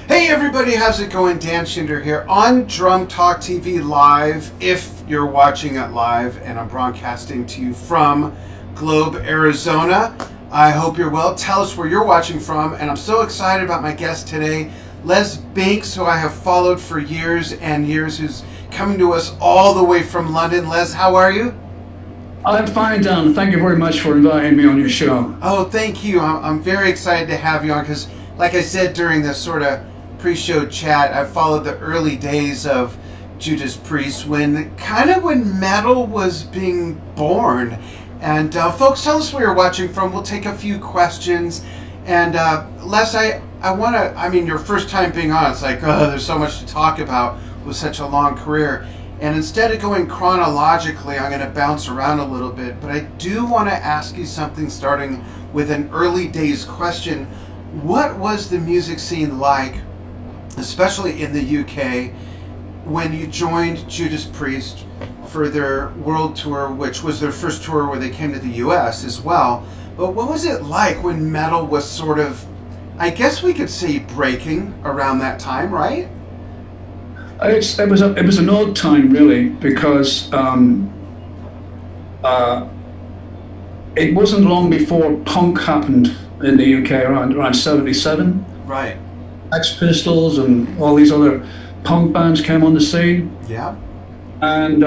Hey everybody, how's it going? Dan Shinder here on Drunk Talk TV Live, if you're watching it live, and I'm broadcasting to you from Globe, Arizona. I hope you're well. Tell us where you're watching from, and I'm so excited about my guest today, Les Binks, who I have followed for years and years, who's coming to us all the way from London. Les, how are you? I'm fine, Dan. Thank you very much for inviting me on your show. Oh, thank you. I'm very excited to have you on because, like I said during this sort of pre-show chat, I followed the early days of Judas Priest when metal was being born. And folks, tell us where you're watching from. We'll take a few questions. And Les, your first time being on, it's like, oh, there's so much to talk about with such a long career. And instead of going chronologically, I'm going to bounce around a little bit. But I do want to ask you something, starting with an early days question. What was the music scene like, especially in the UK, when you joined Judas Priest for their world tour, which was their first tour where they came to the US as well? But what was it like when metal was sort of, I guess we could say, breaking around that time, right? It was an odd time, really, because it wasn't long before punk happened in the UK around 77. Right. Sex Pistols and all these other punk bands came on the scene. Yeah. And,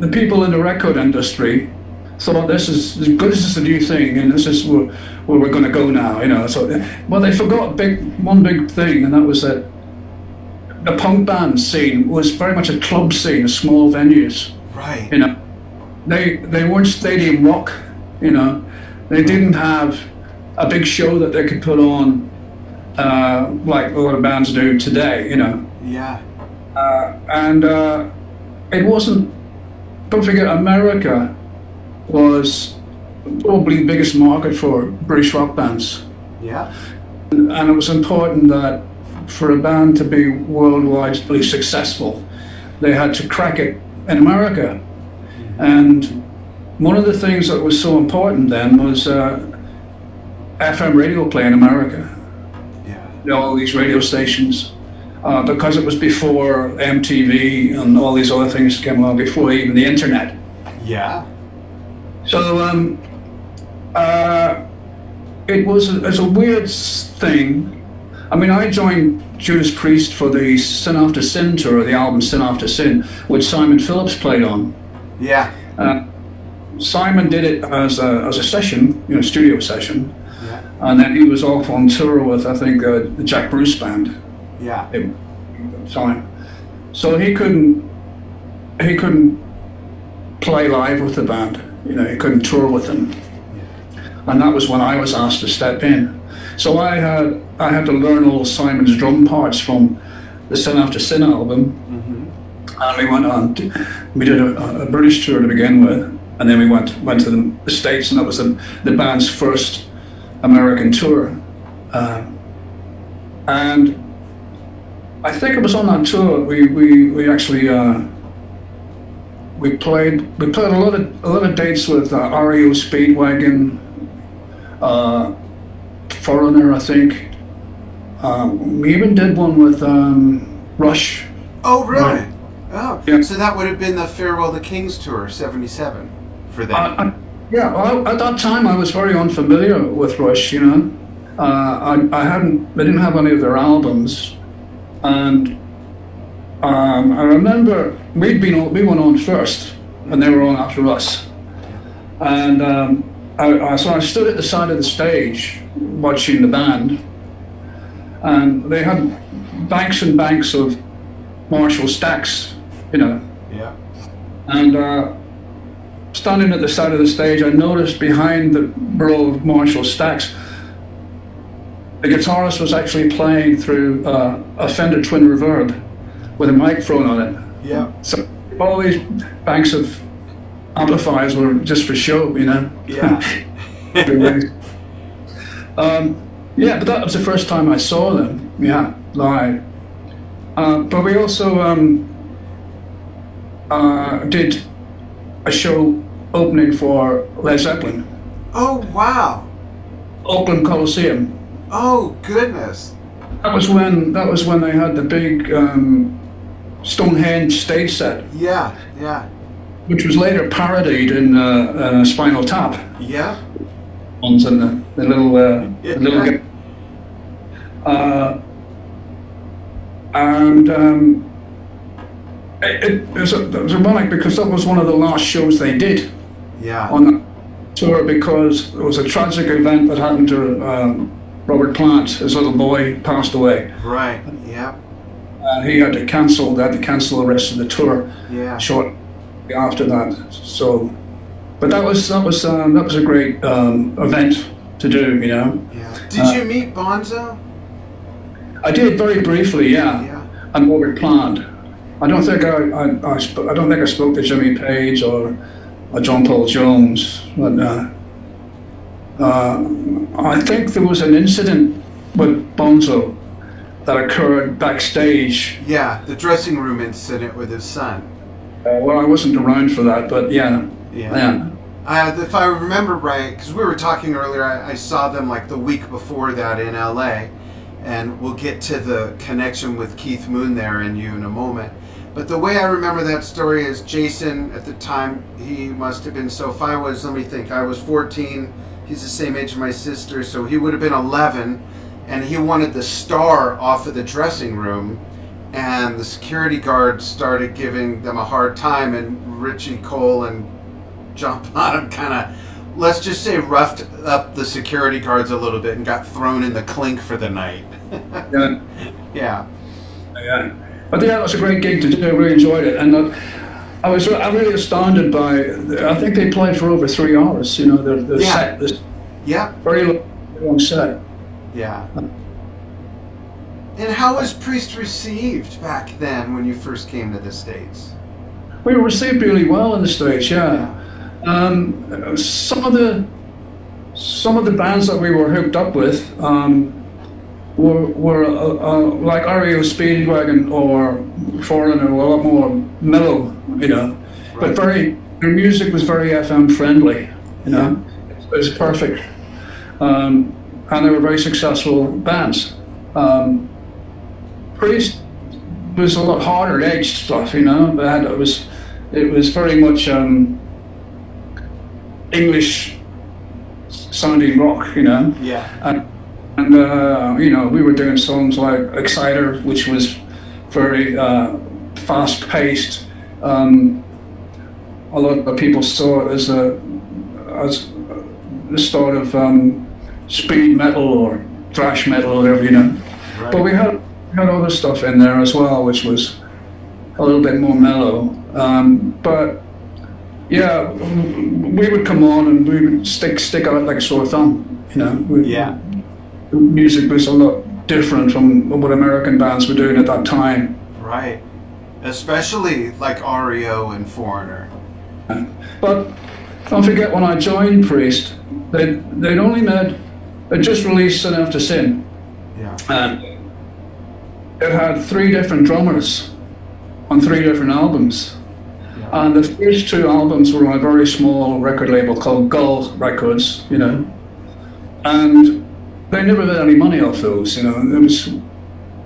the people in the record industry thought this is a new thing and this is where we're going to go now, So, well, they forgot one big thing, and that was that the punk band scene was very much a club scene, small venues. Right. They weren't stadium rock, They didn't have a big show that they could put on like a lot of bands do today, Yeah. And it wasn't. Don't forget, America was probably the biggest market for British rock bands. Yeah. And it was important that for a band to be worldwide successful, they had to crack it in America. And one of the things that was so important then was FM radio play in America. Yeah. All these radio stations. Because it was before MTV and all these other things came along, before even the internet. Yeah. So it's a weird thing. I mean, I joined Judas Priest for the Sin After Sin tour, the album Sin After Sin, which Simon Phillips played on. Yeah. Simon did it as a session, studio session, Yeah. and then he was off on tour with, I think, the Jack Bruce band. Yeah. So he couldn't play live with the band. He couldn't tour with them. Yeah. And that was when I was asked to step in. So I had to learn all Simon's drum parts from the Sin After Sin album. Mm-hmm. And we went on. We did a British tour to begin with, and then we went to the States, and that was the band's first American tour. And I think it was on that tour we actually we played a lot of dates with REO Speedwagon, Foreigner, I think. We even did one with Rush. Oh, really? Oh, yeah. So that would have been the Farewell to Kings tour, 77, for them. Well, at that time I was very unfamiliar with Rush, I didn't have any of their albums, and I remember we went on first, and they were on after us, and so I stood at the side of the stage watching the band, and they had banks and banks of Marshall stacks, Yeah. and standing at the side of the stage, I noticed behind the row of Marshall stacks, the guitarist was actually playing through a Fender Twin Reverb with a microphone on it. Yeah. So all these banks of amplifiers were just for show, Yeah. Yeah, but that was the first time I saw them, live. But we also did a show opening for Led Zeppelin. Oh, wow. Oakland Coliseum. Oh goodness. That was when they had the big Stonehenge stage set, Yeah, yeah, which was later parodied in Spinal Tap. yeah. Ones and the little Yeah. and it was ironic because that was one of the last shows they did Yeah. on that tour, because it was a tragic event that happened to Robert Plant. His little boy passed away. Right. Yeah. He had to cancel. They had to cancel the rest of the tour Yeah. shortly after that. So, but that was a great event to do. You know. Yeah. Did you meet Bonzo? I did very briefly, yeah. Yeah. And Robert Plant. I don't think I spoke to Jimmy Page or John Paul Jones, but I think there was an incident with Bonzo that occurred backstage. Yeah, the dressing room incident with his son. Well, I wasn't around for that, but yeah. Yeah. If I remember right, because we were talking earlier, I saw them like the week before that in LA, and we'll get to the connection with Keith Moon there and you in a moment. But the way I remember that story is Jason, at the time, he must have been, so if I was, let me think, I was 14, he's the same age as my sister, so he would have been 11, and he wanted the star off of the dressing room, and the security guards started giving them a hard time, and Richie Cole and John Bonham kind of, let's just say, roughed up the security guards a little bit and got thrown in the clink for the night. Yeah. Yeah. Yeah. But yeah, it was a great gig to do. I really enjoyed it, and I'm really astounded by. I think they played for over 3 hours. You know, the Yeah. set, this Yeah. very long set. Yeah. And how was Priest received back then when you first came to the States? We were received really well in the States. Yeah. Some of the bands that we were hooked up with were like REO Speedwagon or Foreigner, a lot more mellow, you know, Right. but their music was very FM friendly, you know. It was perfect, and they were very successful bands. Priest was a lot harder edged stuff, you know, but it was very much English sounding rock, you know. Yeah. And you know, we were doing songs like Exciter, which was very fast-paced. A lot of people saw it as the start of speed metal or thrash metal or whatever, you know. Right. But we had other stuff in there as well, which was a little bit more mellow. But yeah, we would come on and we would stick out like a sore thumb, you know. Yeah. The music was a lot different from what American bands were doing at that time. Right. Especially like REO and Foreigner. But don't forget, when I joined Priest, they'd just released Sin After Sin. Yeah. And it had 3 different drummers on 3 different albums. Yeah. And the first 2 albums were on a very small record label called Gull Records, you know. And they never made any money off those, you know.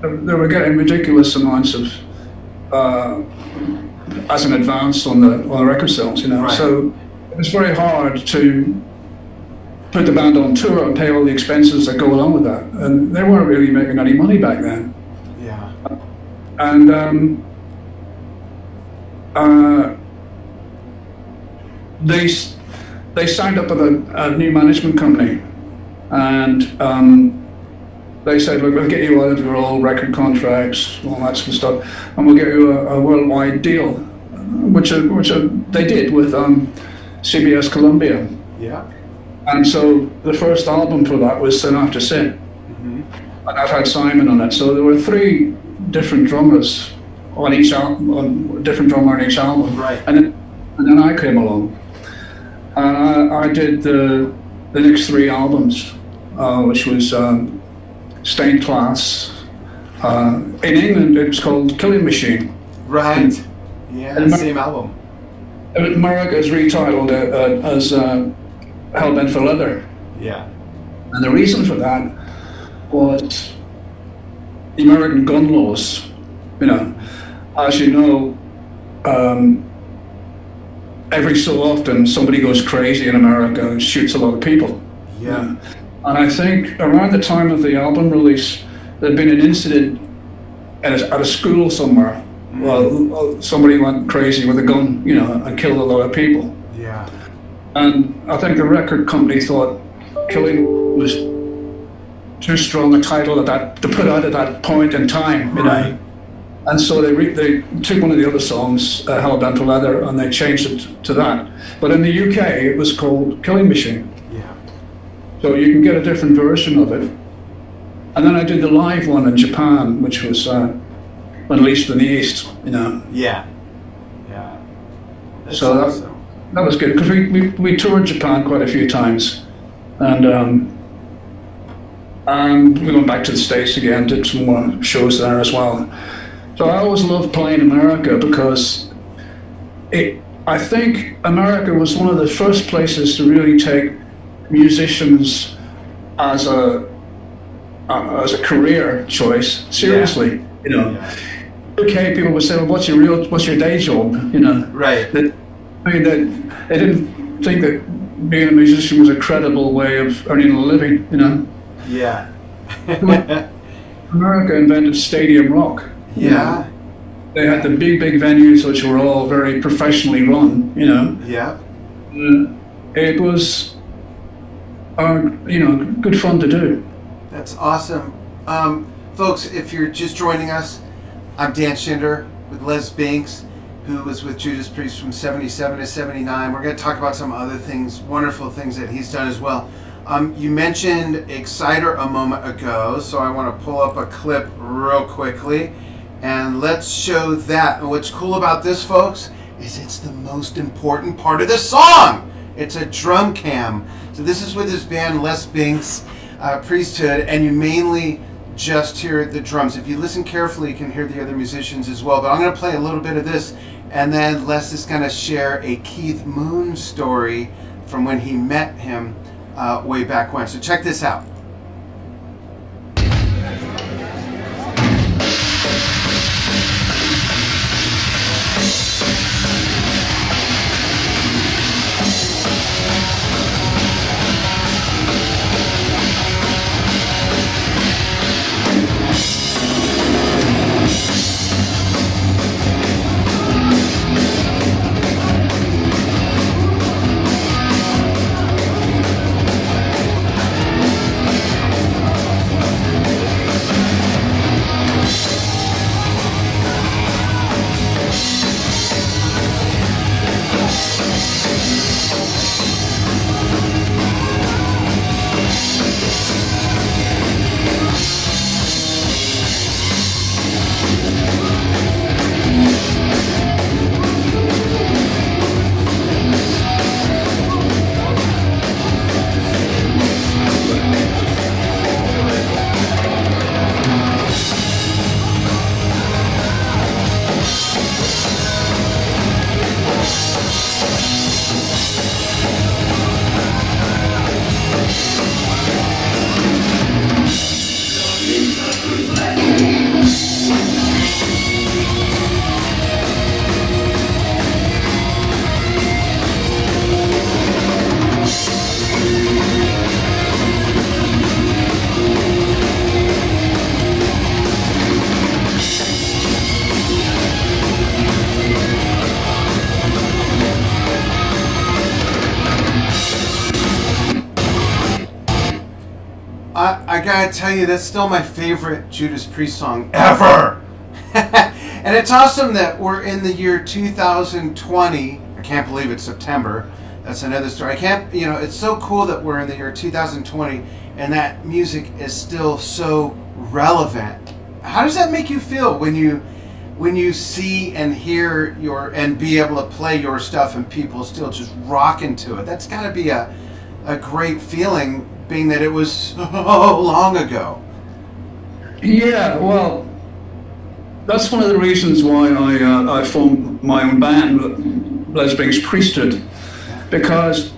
They were getting ridiculous amounts of as an advance on the record sales, you know. Right. So it was very hard to put the band on tour and pay all the expenses that go along with that, and they weren't really making any money back then. Yeah. And they signed up with a new management company, and they said, "Look, we'll get you out of your old record contracts, all that sort of stuff, and we'll get you a worldwide deal," which they did with CBS Columbia. Yeah. And so the first album for that was Sin After Sin, Mm-hmm. and that had Simon on it. So there were 3 different drummers on each album, on different drummer on each album. Right. And then I came along, and I did the next 3 albums, which was Stained Class. In England, it was called Killing Machine. Right. Yeah. And Same album. America has retitled it as Hellbent for Leather. Yeah. And the reason for that was the American gun laws. You know, as you know, every so often somebody goes crazy in America and shoots a lot of people. Yeah. And I think around the time of the album release, there'd been an incident at a school somewhere. Well, somebody went crazy with a gun, you know, and killed a lot of people. Yeah. And I think the record company thought killing was too strong a title to put out at that point in time, you know. And so they took one of the other songs, Hell Bent for Leather, and they changed it to that. But in the UK, it was called Killing Machine. Yeah. So you can get a different version of it. And then I did the live one in Japan, which was Unleashed in the East, you know. Yeah. Yeah. That's so awesome. that was good, because we toured Japan quite a few times. And we went back to the States again, did some more shows there as well. So I always loved playing America because I think America was one of the first places to really take musicians as a career choice seriously. Yeah. You know, okay, people would say, "Well, what's your day job?" You know, right? They didn't think that being a musician was a credible way of earning a living. You know. Yeah. America invented stadium rock. Yeah. They had the big venues, which were all very professionally run, you know. Yeah. It was, you know, good fun to do. That's awesome. Folks, if you're just joining us, I'm Dan Shinder with Les Binks, who was with Judas Priest from 77 to 79. We're going to talk about some other things, wonderful things that he's done as well. You mentioned Exciter a moment ago, so I want to pull up a clip real quickly, and let's show that. And what's cool about this, folks, is it's the most important part of the song. It's a drum cam. So this is with his band Les Binks, Priesthood, and you mainly just hear the drums. If you listen carefully, you can hear the other musicians as well. But I'm going to play a little bit of this, and then Les is going to share a Keith Moon story from when he met him way back when. So check this out. I gotta tell you, that's still my favorite Judas Priest song ever. And it's awesome that we're in the year 2020. I can't believe it's September. That's another story. I can't, you know, it's so cool that we're in the year 2020 and that music is still so relevant. How does that make you feel when you see and hear and be able to play your stuff and people still just rocking to it? That's gotta be a great feeling, being that it was so long ago. Yeah, well, that's one of the reasons why I formed my own band, Les Binks Priesthood, because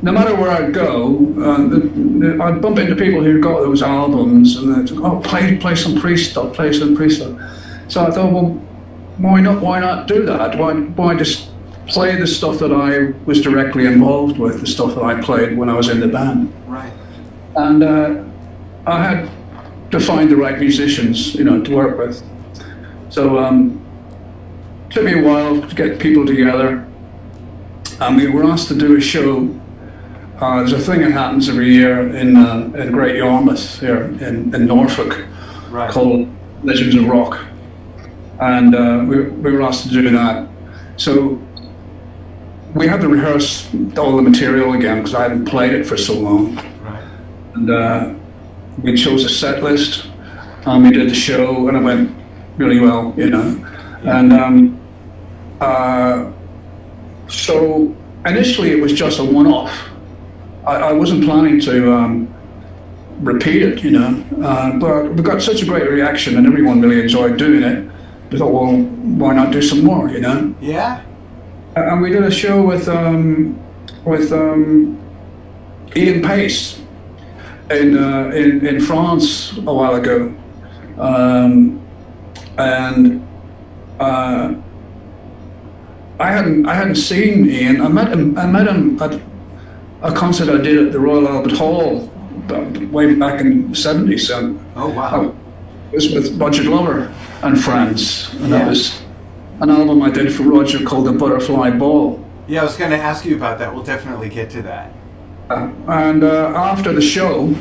no matter where I'd go, I'd bump into people who got those albums, and they'd play some Priest stuff, play some Priest stuff. So I thought, well, why not do that? Why just play the stuff that I was directly involved with, the stuff that I played when I was in the band? Right. And I had to find the right musicians, to work with. So it took me a while to get people together, and we were asked to do a show. There's a thing that happens every year in Great Yarmouth here in Norfolk, right, called Legends of Rock, and we were asked to do that. So we had to rehearse all the material again because I hadn't played it for so long. Right. And we chose a set list, and we did the show, and it went really well, Yeah. And so initially it was just a one-off. I wasn't planning to repeat it, but we got such a great reaction, and everyone really enjoyed doing it. We thought, well, why not do some more, Yeah. And we did a show with Ian Pace in France a while ago, and I hadn't seen Ian. I met him at a concert I did at the Royal Albert Hall way back in the 70s. Oh wow! It was with Roger Glover and friends, and Yeah. that was an album I did for Roger called The Butterfly Ball. Yeah, I was going to ask you about that. We'll definitely get to that. And after the show,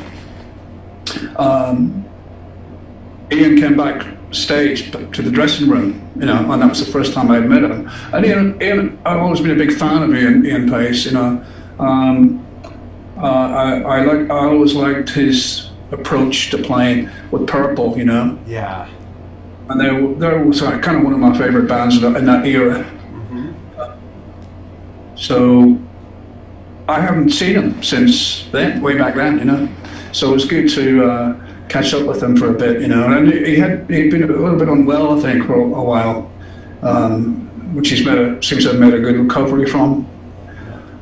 Ian came backstage to the dressing room, and that was the first time I had met him. And Ian, I've always been a big fan of Ian Pace, I always liked his approach to playing with Purple, Yeah. And they were kind of one of my favorite bands in that era. Mm-hmm. So I haven't seen him since then, way back then, So it was good to catch up with him for a bit, And he'd been a little bit unwell, I think, for a while, which seems to have made a good recovery from.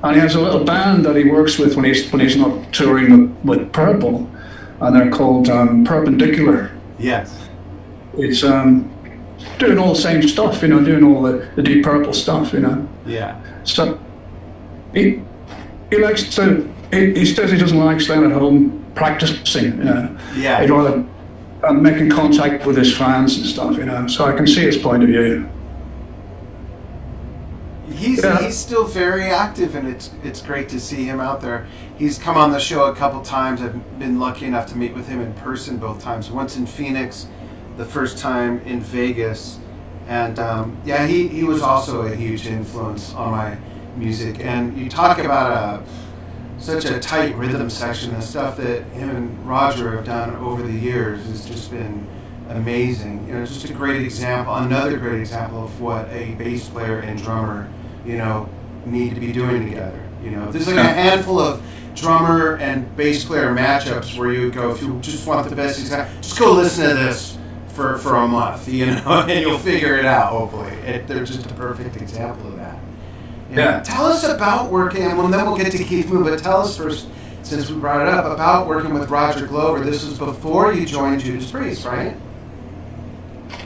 And he has a little band that he works with when he's not touring with Purple, and they're called Perpendicular. Yes. It's doing all the same stuff, doing all the Deep Purple stuff, Yeah. So he likes to. He says he doesn't like staying at home practicing. Yeah. He'd rather making contact with his fans and stuff. So I can see his point of view. He's still very active, and it's great to see him out there. He's come on the show a couple times. I've been lucky enough to meet with him in person both times. Once in Phoenix, the first time in Vegas, and he was also a huge influence on my music. And you talk about such a tight rhythm section, and stuff that him and Roger have done over the years has just been amazing. It's just a great example, another great example of what a bass player and drummer, need to be doing together. There's like a handful of drummer and bass player matchups where you go, if you just want the best example, just go listen to this for a month, and you'll figure it out, hopefully. They're just a perfect example of that. Yeah. Tell us about working, and then we'll get to Keith Moon, but tell us first, since we brought it up, about working with Roger Glover. This was before you joined Judas Priest, right?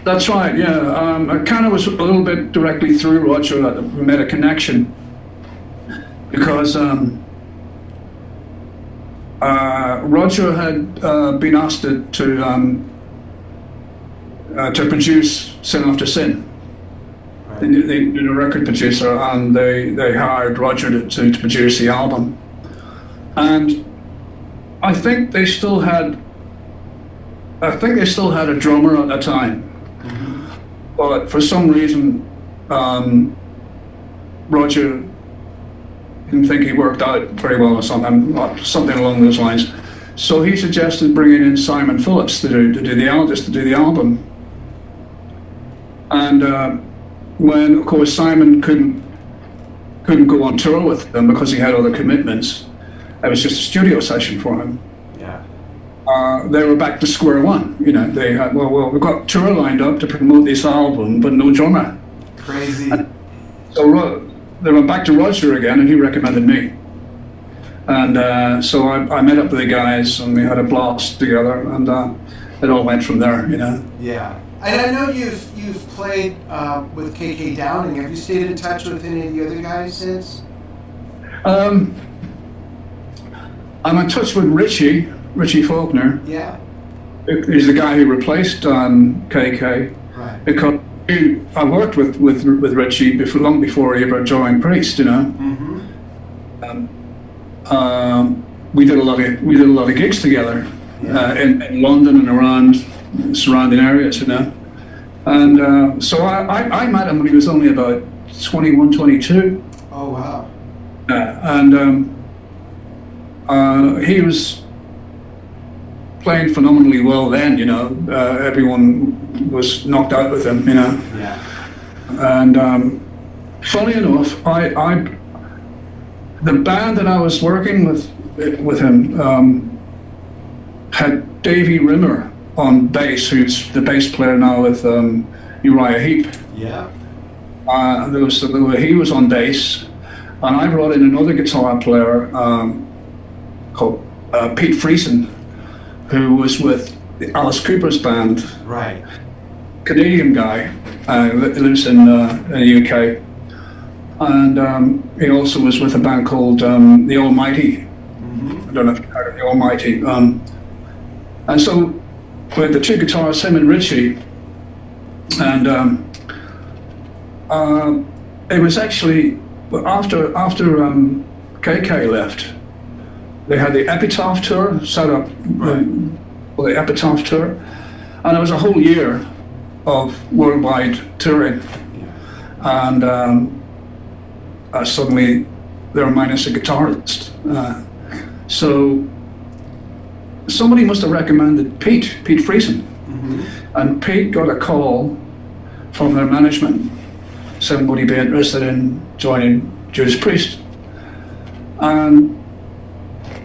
That's right, yeah. I kind of was a little bit directly through Roger that we made a connection, because Roger had been asked to produce Sin After Sin. Right. They did a record producer, and they hired Roger to produce the album. And I think they still had a drummer at the time. Mm-hmm. But for some reason, Roger didn't think he worked out very well or something along those lines. So he suggested bringing in Simon Phillips to do the album. And when, of course, Simon couldn't go on tour with them because he had other commitments, it was just a studio session for him. Yeah. They were back to square one. They had, well, we've got tour lined up to promote this album, but no drummer. Crazy. And so they went back to Roger again, and he recommended me. And so I met up with the guys, and we had a blast together, and it all went from there, you know. Yeah. And I know you've played with KK Downing. Have you stayed in touch with any of the other guys since? I'm in touch with Richie Faulkner. Yeah. He's the guy who replaced KK. Right. Because I worked with Richie long before he ever joined Priest, you know. Mm-hmm. We did a lot of gigs together, Yeah. in London and around surrounding areas, you know. And so I met him when he was only about 21, 22. Oh, wow. And he was playing phenomenally well then, you know. Everyone was knocked out with him, you know. Yeah. And funny enough, the band that I was working with him had Davey Rimmer on bass, who's the bass player now with Uriah Heep. Yeah. He was on bass, and I brought in another guitar player called Pete Friesen, who was with Alice Cooper's band. Right. Canadian guy, lives in the UK, and he also was with a band called The Almighty. Mm-hmm. I don't know if you've heard of The Almighty. And so with the two guitarists, him and Richie, and it was actually after KK left, they had the Epitaph tour set up, the Epitaph tour, and it was a whole year of worldwide touring. Yeah. And suddenly they were minus a guitarist. So somebody must have recommended Pete Friesen. Mm-hmm. And Pete got a call from their management saying, would he be interested in joining Judas Priest? And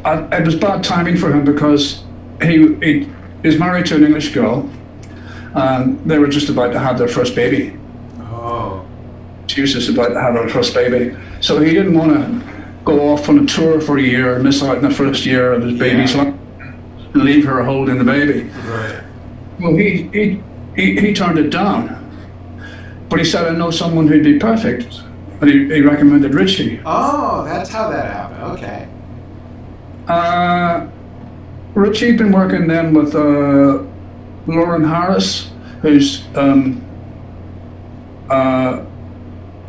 it was bad timing for him because he is married to an English girl, and they were just about to have their first baby. Oh. She was just about to have her first baby. So he didn't want to go off on a tour for a year and miss out on the first year of his baby's life and leave her holding the baby. Right. Well, he turned it down. But he said, I know someone who'd be perfect. And he recommended Richie. Oh, that's how that happened. Okay. Richie'd been working then with Lauren Harris, who's the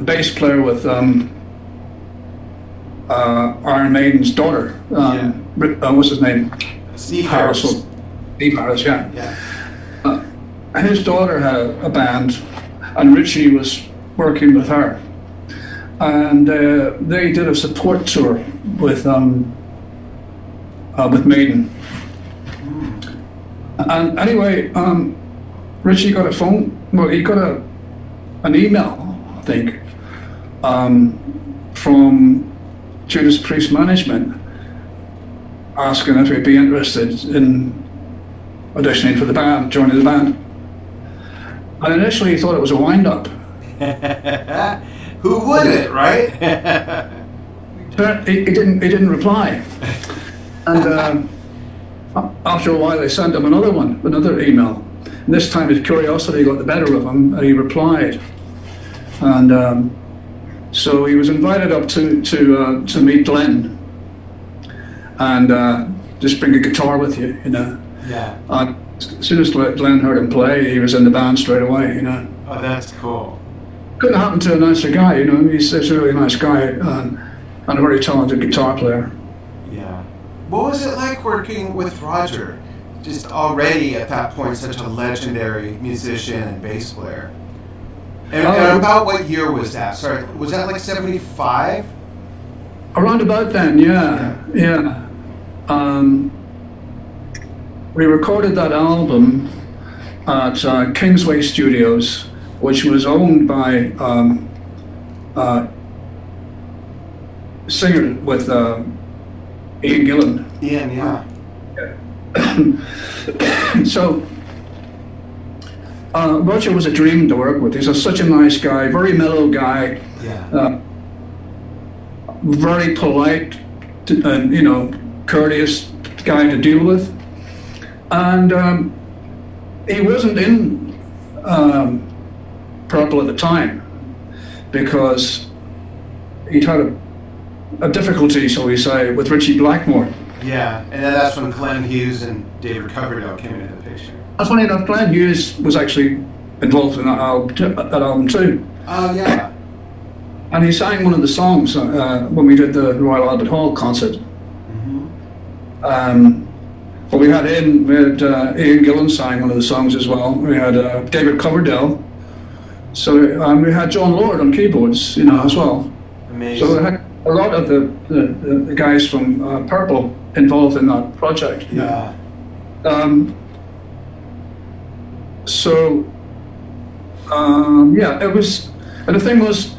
bass player with Iron Maiden's daughter. What's his name? Steve Harris. Steve Harris, yeah. Yeah. His daughter had a band, and Richie was working with her. And they did a support tour with Maiden. And anyway, Richie got he got an email, I think, from Judas Priest management asking if he'd be interested in auditioning for the band, joining the band. And initially he thought it was a wind-up. Who wouldn't, right? He didn't reply. And after a while they sent him another email. And this time his curiosity got the better of him, and he replied. And so he was invited up to meet Glenn, and just bring a guitar with you, you know. Yeah. As soon as Glenn heard him play, he was in the band straight away, you know. Oh, that's cool. Couldn't happen to a nicer guy, you know. He's a really nice guy, and a very talented guitar player. Yeah. What was it like working with Roger? Just already at that point such a legendary musician and bass player. And about what year was that? Sorry, was that like 75? Around about then, yeah. We recorded that album at Kingsway Studios, which was owned by singer with Ian Gillan. Ian, yeah. So Roger was a dream to work with. He's such a nice guy, very mellow guy, Yeah. very polite, and courteous guy to deal with. And he wasn't in Purple at the time because he'd had a difficulty, shall we say, with Richie Blackmore. Yeah, and then that's when Glenn Hughes and David Coverdale came into the picture. That's funny enough, Glenn Hughes was actually involved in that album too. Oh, yeah. And he sang one of the songs when we did the Royal Albert Hall concert. But we had Ian Gillan sang one of the songs as well. We had David Coverdale. So we had John Lord on keyboards, as well. Amazing. So we had a lot of the guys from Purple involved in that project. Yeah. It was, and the thing was,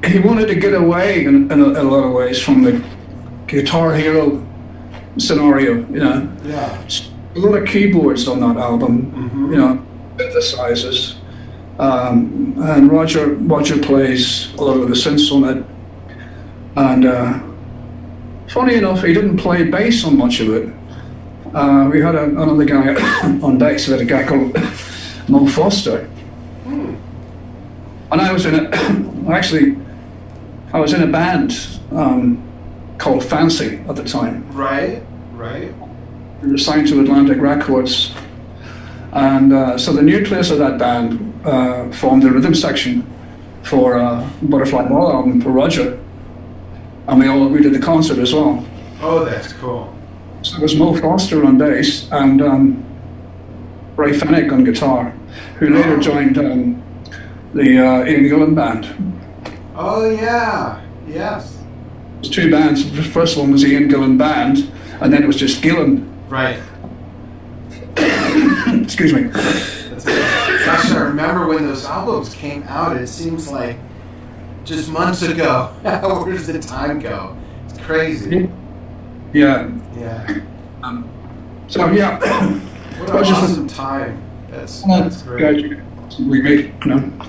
he wanted to get away in a lot of ways from the Guitar Hero scenario, Yeah. A lot of keyboards on that album, synthesizers, and Roger plays a lot of the synths on it, and funny enough, he didn't play bass on much of it. We had another guy on bass, we had a guy called Mo Foster, and I was in a band called Fancy at the time. Right. We were signed to Atlantic Records, and so the nucleus of that band formed the rhythm section for Butterfly Ball album for Roger, and we did the concert as well. Oh, that's cool. So it was Mo Foster on bass and Ray Fennick on guitar, who later joined the Ian Gillan band. Oh, yeah. Yes. It was two bands. The first one was the Ian Gillan band, and then it was just Gillan. Right. Excuse me. Gosh, I remember when those albums came out. It seems like just months ago. Where does the time go? It's crazy. Yeah. Yeah. So yeah. What an awesome time. That's great. We made,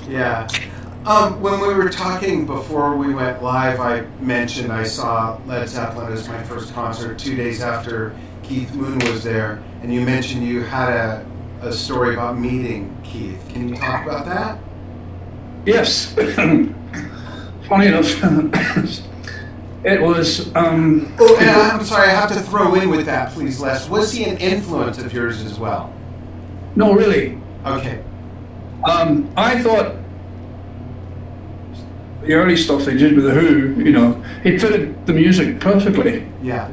Yeah. When we were talking before we went live, I mentioned I saw Led Zeppelin as my first concert 2 days after Keith Moon was there, and you mentioned you had a story about meeting Keith. Can you talk about that? Yes. Funny enough, it was... and I'm sorry, I have to throw in with that, please, Les. Was he an influence of yours as well? No, really. Okay. I thought the early stuff they did with The Who, he fitted the music perfectly. Yeah.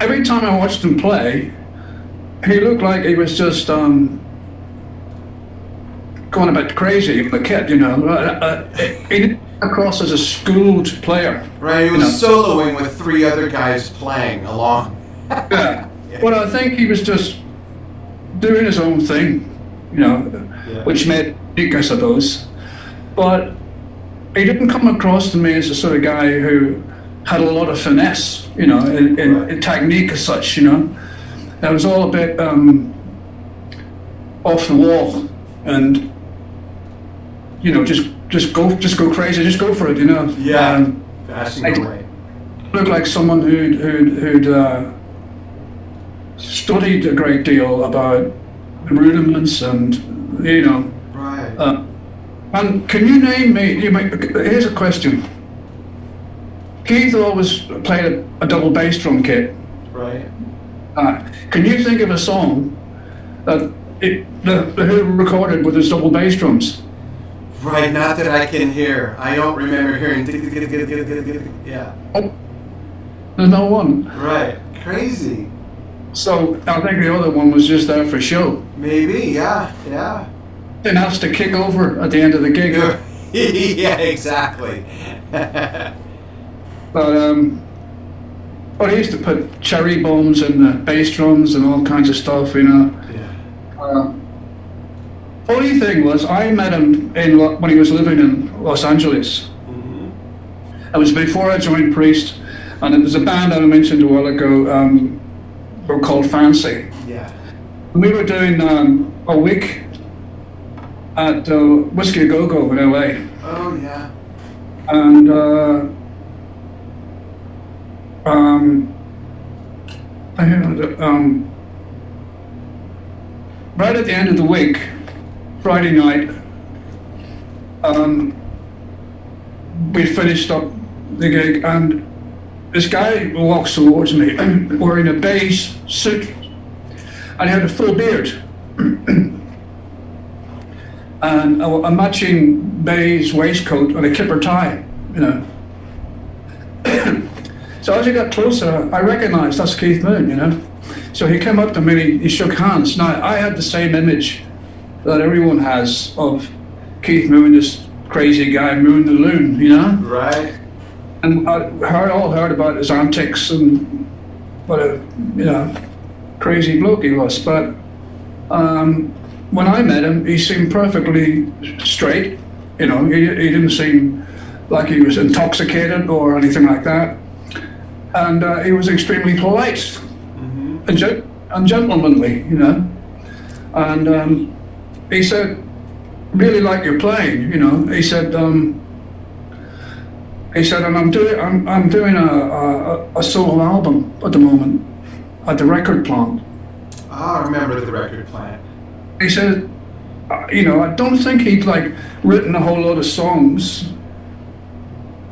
Every time I watched him play, he looked like he was just going a bit crazy with the kit, He didn't come across as a schooled player. Right, he was soloing with three other guys playing along. Yeah. But I think he was just doing his own thing, which made it unique, I suppose. But he didn't come across to me as the sort of guy who had a lot of finesse, in technique as such, It was all a bit off the wall, and just go crazy, just go for it, Yeah, bashing away. Looked like someone who'd studied a great deal about the rudiments and Right. And can you name me? Here's a question. Keith always played a double bass drum kit. Right. Can you think of a song that the Who recorded with his double bass drums? Right, not that I can hear. I don't remember hearing. Yeah. There's no one. Right. Crazy. So I think the other one was just there for show. Maybe. Yeah. Then has to kick over at the end of the gig. Yeah, exactly. But he used to put cherry bombs in the bass drums and all kinds of stuff, Yeah. Funny thing was, I met him when he was living in Los Angeles. Mm-hmm. It was before I joined Priest, and it was a band I mentioned a while ago. They were called Fancy. Yeah. And we were doing a week at Whiskey A Go Go in LA. Oh yeah. And um, I had, right at the end of the week, Friday night, we finished up the gig, and this guy walks towards me wearing a beige suit, and he had a full beard and a matching beige waistcoat and a kipper tie, you know. So as he got closer, I recognized that's Keith Moon, you know. So he came up to me and he shook hands. Now, I had the same image that everyone has of Keith Moon, this crazy guy, Moon the Loon, you know? Right. And I all heard about his antics and what a, you know, crazy bloke he was. But when I met him, he seemed perfectly straight, you know. He didn't seem like he was intoxicated or anything like that. And he was extremely polite and gentlemanly, you know. And he said, really like your playing, you know. He said, and I'm doing a solo album at the moment at the record plant. I remember the record plant. He said, you know, I don't think he'd like written a whole lot of songs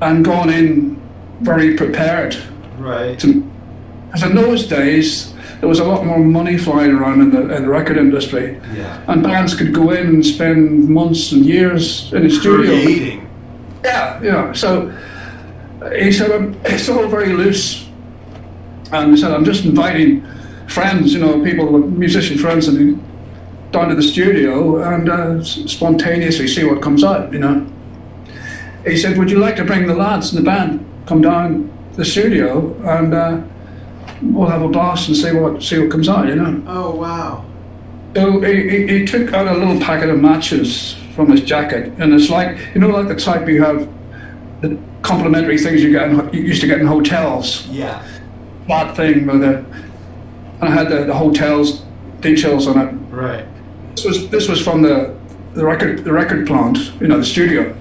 and gone in very prepared. Right. Because in those days, there was a lot more money flying around in the record industry. Yeah. And bands could go in and spend months and years in the studio. Creating. Yeah. So he said, it's all very loose. And he said, I'm just inviting friends, you know, people, musician friends, and down to the studio and spontaneously see what comes out, you know. He said, would you like to bring the lads in the band, come down to the studio, and we'll have a blast and see what comes out, you know. Oh, wow. So he took out a little packet of matches from his jacket, and it's like, you know, like the type you have, the complimentary things you used to get in hotels. Yeah. That thing with and I had the hotel's details on it. Right. This was from the record plant, you know, the studio.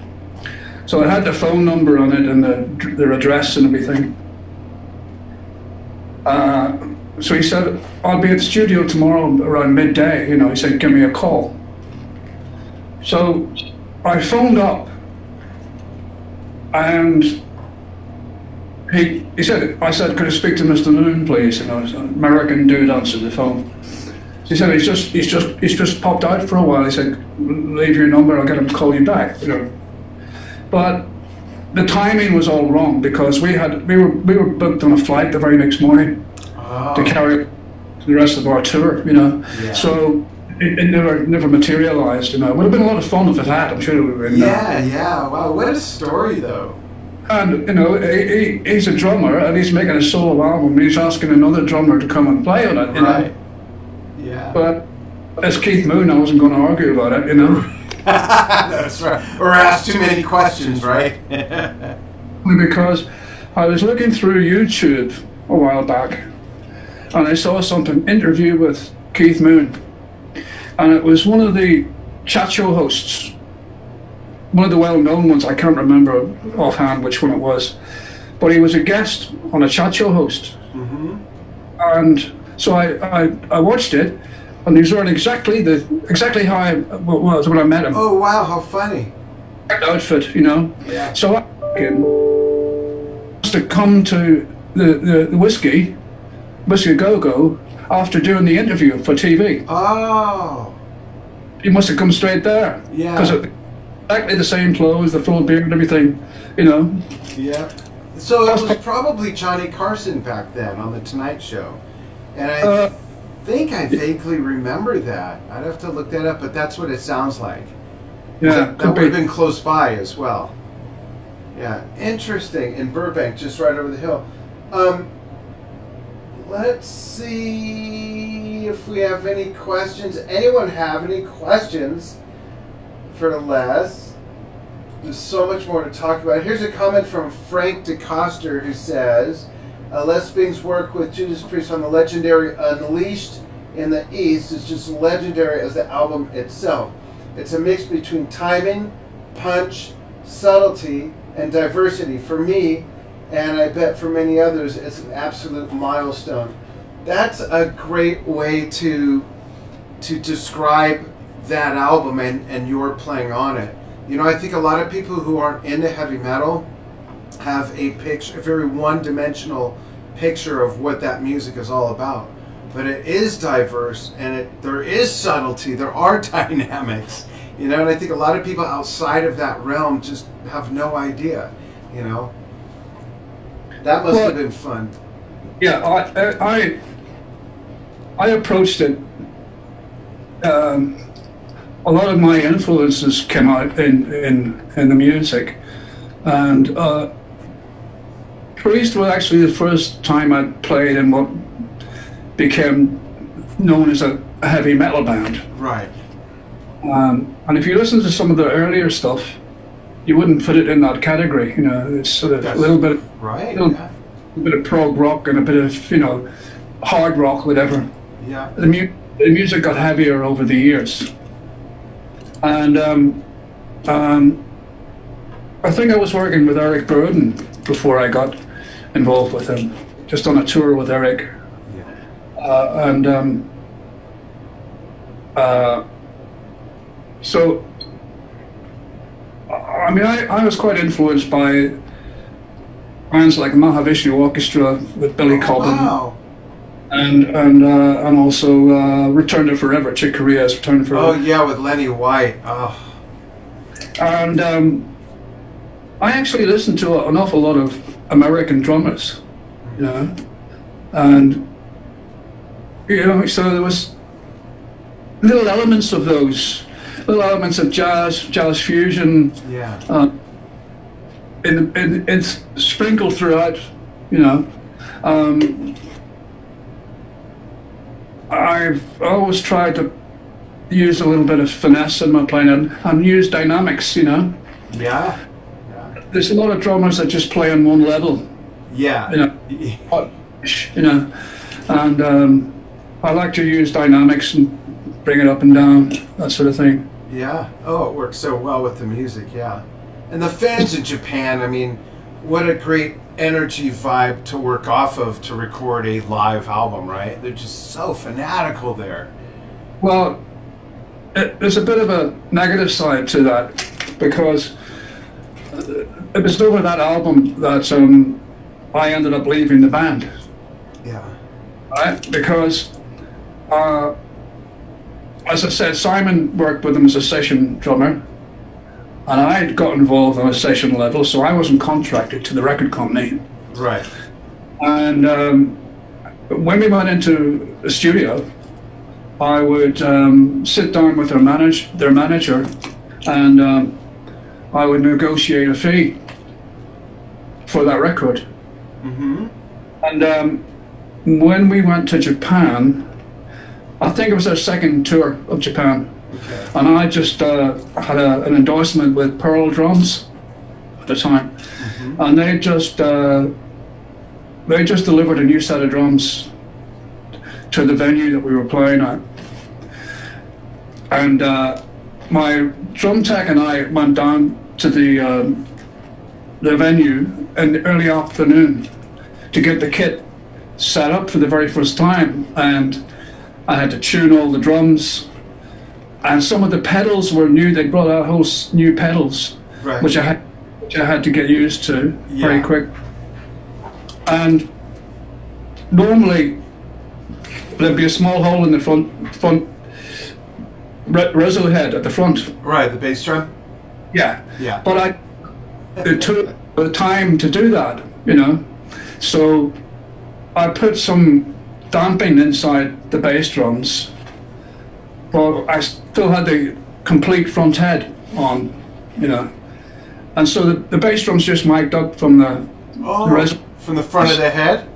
So it had the phone number on it and their address and everything. So he said, I'll be at the studio tomorrow around midday, you know. He said, give me a call. So I phoned up, and I said, could I speak to Mr. Moon, please? You know, an American dude answered the phone. He said, he's just popped out for a while. He said, leave your number, I'll get him to call you back, you know. But the timing was all wrong, because we were booked on a flight the very next morning to carry the rest of our tour, you know. Yeah. So it never materialized, you know. It would have been a lot of fun if it had, I'm sure it would have been. Yeah. Wow, what a story, though. And, you know, he's a drummer, and he's making a solo album, and he's asking another drummer to come and play on it, you know. Yeah. But as Keith Moon, I wasn't going to argue about it, you know. That's right. Or ask too many questions, right? Because I was looking through YouTube a while back, and I saw something, interview with Keith Moon, and it was one of the chat show hosts, one of the well-known ones. I can't remember offhand which one it was, but he was a guest on a chat show host. And so I watched it, and he was wearing exactly how I was when I met him. Oh wow, how funny! Outfit, you know. Yeah. So I to come to the whiskey go-go after doing the interview for TV. Oh. He must have come straight there. Yeah. Because exactly the same clothes, the full beard and everything, you know. Yeah. So it was probably Johnny Carson back then on The Tonight Show. And I think I vaguely remember that. I'd have to look that up, but that's what it sounds like. Yeah. That would have been close by as well. Yeah. Interesting. In Burbank, just right over the hill. Let's see if we have any questions. Anyone have any questions for Les? There's so much more to talk about. Here's a comment from Frank DeCoster who says, Les Binks' work with Judas Priest on the legendary Unleashed in the East is just legendary as the album itself. It's a mix between timing, punch, subtlety, and diversity. For me, and I bet for many others it's an absolute milestone. That's a great way to describe that album and your playing on it. You know, I think a lot of people who aren't into heavy metal have a very one-dimensional picture of what that music is all about. But it is diverse, and there is subtlety, there are dynamics, you know, and I think a lot of people outside of that realm just have no idea, you know. That must have been fun. Yeah, I approached it. A lot of my influences came out in the music, and Priest was actually the first time I played in what became known as a heavy metal band. Right. And if you listen to some of the earlier stuff, you wouldn't put it in that category. You know, it's sort of a little bit, right, a bit of prog rock and a bit of, you know, hard rock, whatever. Yeah. The music got heavier over the years, and I think I was working with Eric Burdon before I got involved with him, just on a tour with Eric. So, I mean, I was quite influenced by bands like Mahavishnu Orchestra with Billy Cobham. Wow. And also Return to Forever, Chick Corea's Return to Forever. Oh yeah, with Lenny White. Oh. And I actually listened to an awful lot of American drummers, you know, and you know, so there was little elements of those, little elements of jazz fusion, in sprinkled throughout, you know. I've always tried to use a little bit of finesse in my playing and use dynamics, you know. Yeah. There's a lot of drummers that just play on one level. Yeah. You know, you know, and I like to use dynamics and bring it up and down, that sort of thing. Yeah. Oh, it works so well with the music. Yeah. And the fans in Japan, I mean, what a great energy vibe to work off of to record a live album, right? They're just so fanatical there. Well, there's a bit of a negative side to that, because it was over that album that I ended up leaving the band. Yeah. Right? Because, as I said, Simon worked with him as a session drummer, and I got involved on a session level, so I wasn't contracted to the record company. Right. And when we went into the studio, I would sit down with their manager, and I would negotiate a fee for that record. Mm-hmm. And when we went to Japan, I think it was our second tour of Japan, and I just had an endorsement with Pearl Drums at the time, and they just delivered a new set of drums to the venue that we were playing at, and my drum tech and I went down to the venue in the early afternoon to get the kit set up for the very first time, and I had to tune all the drums, and some of the pedals were new. They brought out whole new pedals, right, which I had to get used to very quick. And normally there'd be a small hole in the front reso head at the front. Right, the bass drum. Yeah. Yeah. But it took the time to do that, you know. So I put some damping inside the bass drums, but I still had the complete front head on, you know. And so the bass drums just mic'd up from the from the front of the head?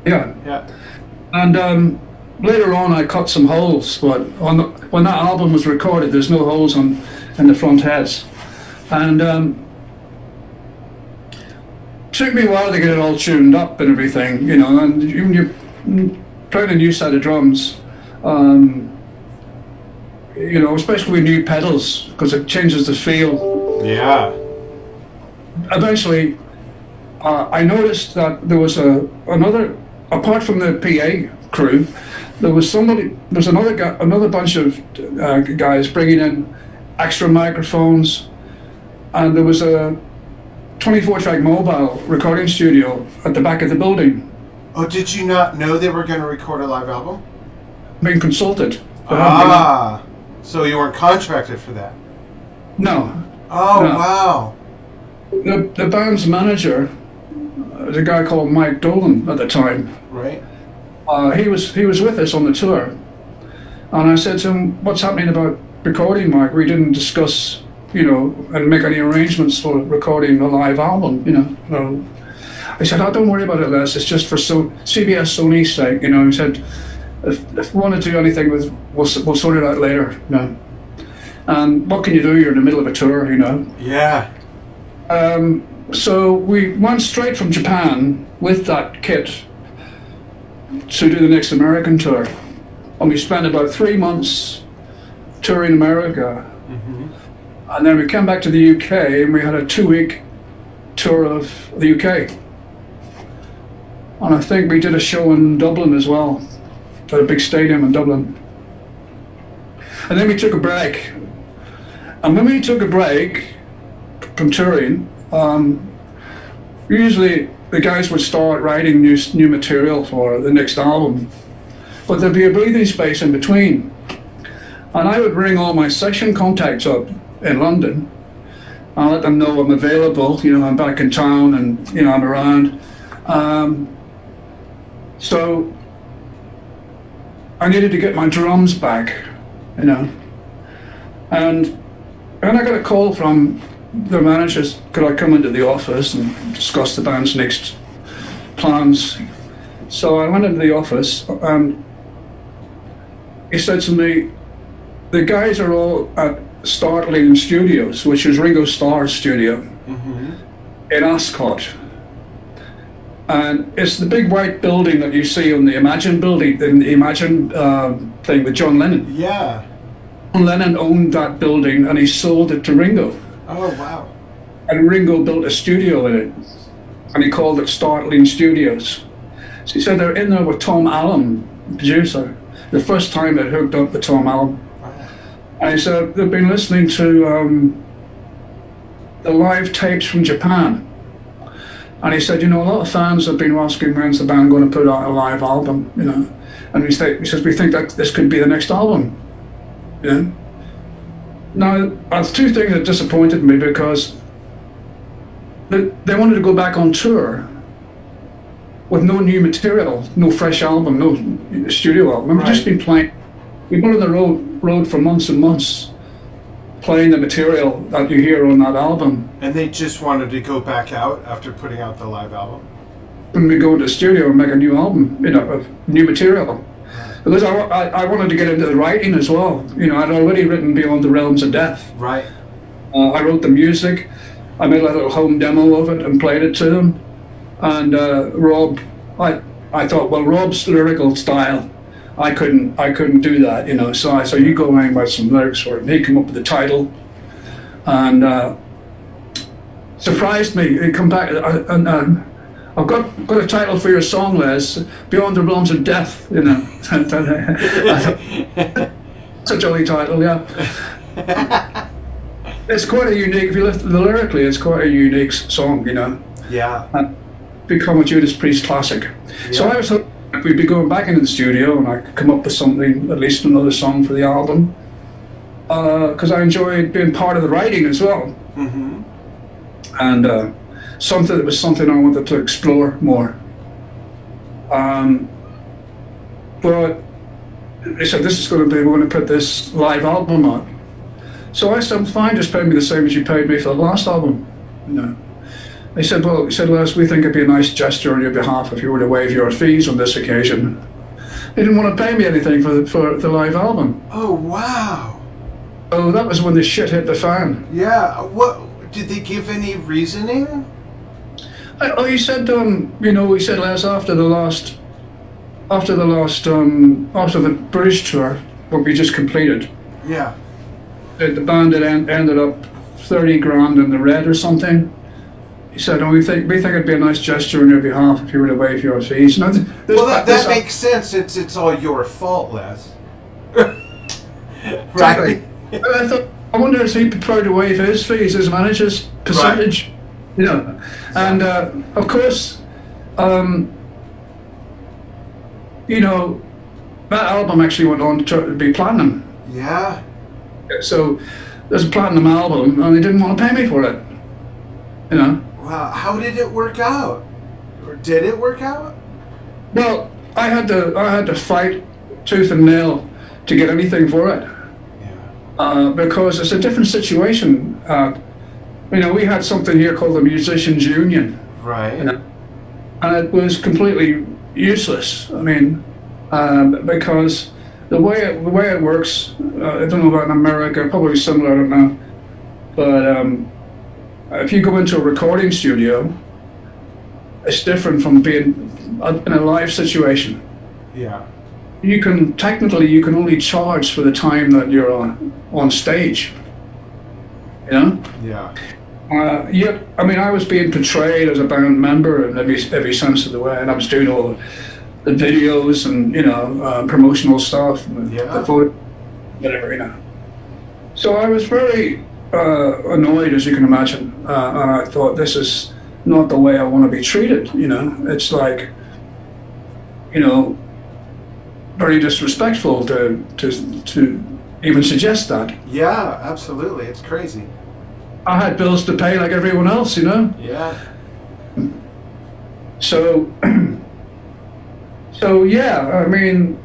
Yeah. Yeah. And later on I cut some holes, but when that album was recorded, there's no holes in the front heads. And took me a while to get it all tuned up and everything, you know, and when you're playing a new set of drums, you know, especially with new pedals, because it changes the feel. Yeah. Eventually, I noticed that there was another, apart from the PA crew, there was another bunch of guys bringing in extra microphones, and there was a 24-track mobile recording studio at the back of the building. Oh, did you not know they were going to record a live album? Being consulted. So you weren't contracted for that? No. Oh, no. Wow. The band's manager, the guy called Mike Dolan at the time. Right. He was with us on the tour, and I said to him, "What's happening about recording, Mike? We didn't discuss, and make any arrangements for recording a live album, No." He said, "Oh, don't worry about it, Les. It's just for CBS Sony's sake, He said, "If we want to do anything we'll sort it out later, And what can you do? You're in the middle of a tour, Yeah. So we went straight from Japan with that kit to do the next American tour. And we spent about 3 months touring America. Mm-hmm. And then we came back to the UK and we had a 2-week tour of the UK. And I think we did a show in Dublin as well, at a big stadium in Dublin. And then we took a break. And when we took a break from touring, usually the guys would start writing new material for the next album, but there'd be a breathing space in between. And I would ring all my session contacts up in London. I'll let them know I'm available, I'm back in town and, I'm around. So I needed to get my drums back, And when I got a call from the managers, could I come into the office and discuss the band's next plans? So I went into the office and he said to me, the guys are all at Startling Studios, which is Ringo Starr's studio, in Ascot. And it's the big white building that you see on the Imagine building, the Imagine thing with John Lennon. Yeah. John Lennon owned that building and he sold it to Ringo. Oh, wow. And Ringo built a studio in it, and he called it Startling Studios. So he said they're in there with Tom Allen, the producer, the first time they hooked up with Tom Allen. And he said they've been listening to the live tapes from Japan. And he said, a lot of fans have been asking when's the band going to put out a live album, And he says, we think that this could be the next album, Now, there's two things that disappointed me because they wanted to go back on tour with no new material, no fresh album, no studio album. We've just been playing. We've been on the road for months and months playing the material that you hear on that album. And they just wanted to go back out after putting out the live album? And we go to the studio and make a new album, of new material. Because I wanted to get into the writing as well. I'd already written Beyond the Realms of Death. Right. I wrote the music. I made a little home demo of it and played it to them. And Rob, I thought, well, Rob's lyrical style, I couldn't do that, So I said, you go away and write some lyrics for it. And he came up with the title, and surprised me. He come back and I've got a title for your song, Les, Beyond the Realms of Death, It's a jolly title, yeah. It's quite a unique, if you listen to lyrically, it's quite a unique song, Yeah. And become a Judas Priest classic. Yeah. So I was hoping we'd be going back into the studio and I could come up with something, at least another song for the album. Because I enjoyed being part of the writing as well. Mm-hmm. And something I wanted to explore more. But they said, we're going to put this live album on. So I said, fine, just pay me the same as you paid me for the last album. They said, Les, we think it'd be a nice gesture on your behalf if you were to waive your fees on this occasion. They didn't want to pay me anything for the live album. Oh, wow. So that was when the shit hit the fan. Yeah. What did they give any reasoning? He said, he said, Les, after the British tour, what we just completed, Yeah. the band had ended up 30 grand in the red or something. he said, "Oh, we think it'd be a nice gesture on your behalf if you were to waive your fees." Now, Well, that makes sense. It's all your fault, Les. Exactly. I thought, I wonder if he prepared to waive his fees, his manager's percentage, you know. And of course, you know, that album actually went on to be platinum. Yeah. So there's a platinum album, and they didn't want to pay me for it. You know. Wow. How did it work out? Or did it work out? Well, I had to fight tooth and nail to get anything for it. Because it's a different situation. You know, we had something here called the Musicians Union. Right. You know, and it was completely useless. I mean, because the way it works, I don't know about in America, probably similar, I don't know. But if you go into a recording studio, it's different from being in a live situation. Yeah. You can only charge for the time that you're on stage. You know? Yeah. Yet, I mean, I was being portrayed as a band member in every sense of the way, and I was doing all the videos and, you know, promotional stuff, and the photo, whatever, you know. So I was very annoyed, as you can imagine, and I thought, this is not the way I want to be treated, you know. It's like, you know, very disrespectful to even suggest that. Yeah, absolutely. It's crazy. I had bills to pay like everyone else, you know. Yeah. So, yeah. I mean,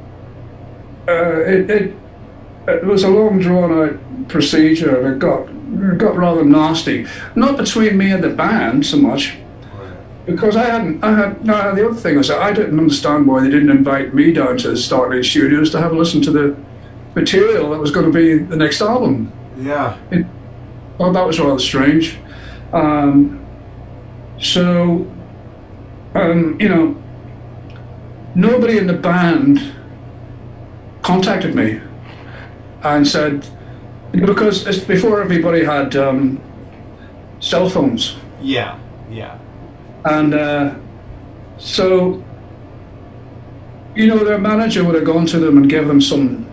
it was a long drawn out procedure, and it got rather nasty. Not between me and the band so much. Because the other thing was that I didn't understand why they didn't invite me down to the Starlight Studios to have a listen to the material that was going to be the next album. Yeah. Well, that was rather strange. You know, nobody in the band contacted me and said, because it's before everybody had cell phones. Yeah. Yeah. And so, you know, their manager would have gone to them and given them some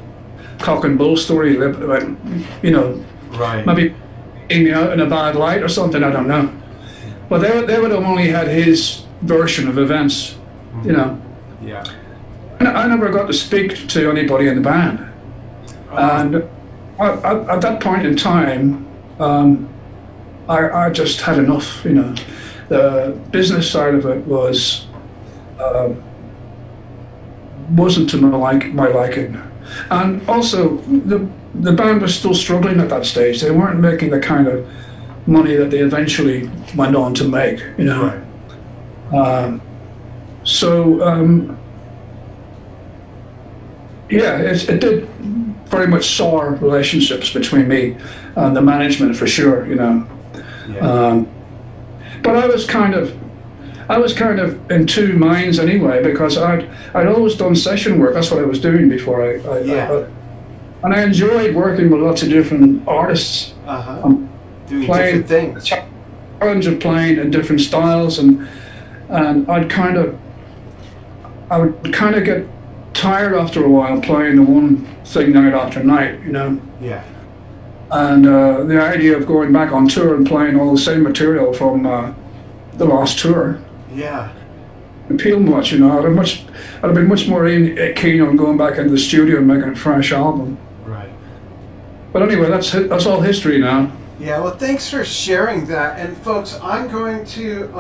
cock and bull story about, you know, maybe aiming me out in a bad light or something, I don't know. But they would have only had his version of events, you know. Yeah. And I never got to speak to anybody in the band. And at that point in time, I just had enough, you know. The business side of it wasn't to my liking, and also the band was still struggling at that stage. They weren't making the kind of money that they eventually went on to make, you know. Right. Yeah, it did very much sour relationships between me and the management for sure, you know. Yeah. But I was kind of in two minds anyway, because I'd always done session work. That's what I was doing before and I enjoyed working with lots of different artists. Doing different things. Challenge of playing in different styles, and I would kind of get tired after a while playing the one thing night after night, you know. Yeah. And the idea of going back on tour and playing all the same material from the last tour, appealed much, you know. I'd have been much more keen on going back into the studio and making a fresh album. Right. But anyway, that's all history now. Yeah. Well, thanks for sharing that. And folks, I'm going to.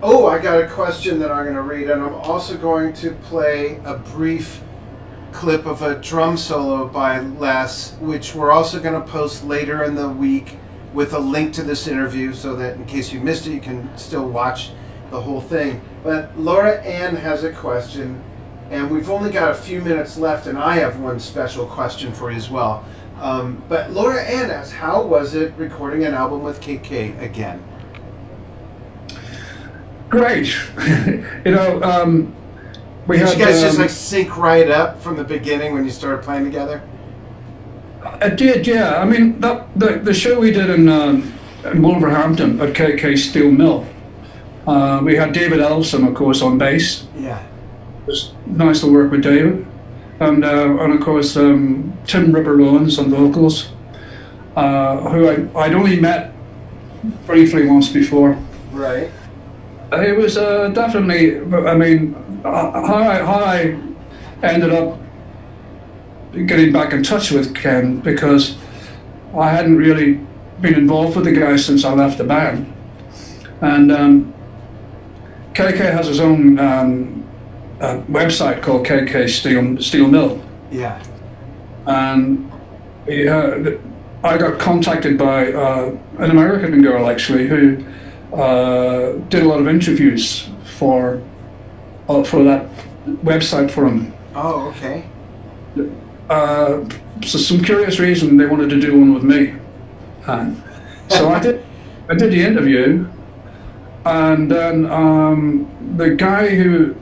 I got a question that I'm going to read, and I'm also going to play a brief clip of a drum solo by Les, which we're also going to post later in the week with a link to this interview, so that in case you missed it, you can still watch the whole thing. But Laura Ann has a question, and we've only got a few minutes left, and I have one special question for you as well. But Laura Ann asks, how was it recording an album with KK again? Great. You know, Did you guys just like sync right up from the beginning when you started playing together? It did, yeah. I mean, the show we did in in Wolverhampton at KK Steel Mill. We had David Ellison, of course, on bass. Yeah. It was nice to work with David. And of course, Tim Ripper Owens on vocals, who I'd only met briefly once before. Right. It was definitely, I mean, how I ended up getting back in touch with Ken, because I hadn't really been involved with the guy since I left the band. And KK has his own website called KK Steel Mill. Yeah. And I got contacted by an American girl, actually, who did a lot of interviews for that website for him. Oh, okay. So some curious reason they wanted to do one with me. So I did the interview, and then the guy who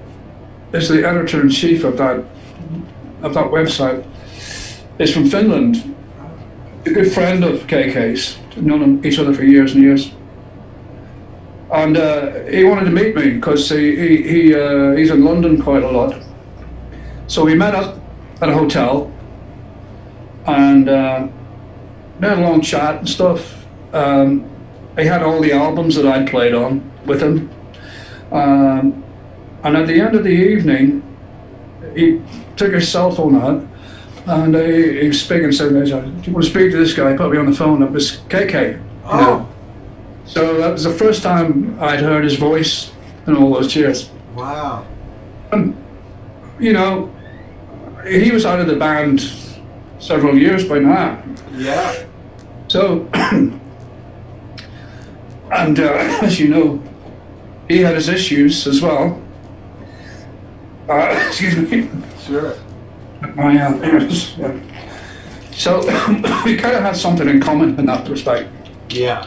is the editor-in-chief of that website is from Finland. A good friend of KK's, known each other for years and years. And he wanted to meet me because he's in London quite a lot. So we met up at a hotel, and we had a long chat and stuff. He had all the albums that I'd played on with him. And at the end of the evening, he took his cell phone out, and he was speaking and said, "Do you want to speak to this guy?" He put me on the phone. It was KK. Oh. You know? So that was the first time I'd heard his voice in all those years. Wow. And, you know, he was out of the band several years by now. Yeah. So, and as you know, he had his issues as well. Excuse me. Sure. My ears. Yeah. So we kind of had something in common in that respect. Yeah.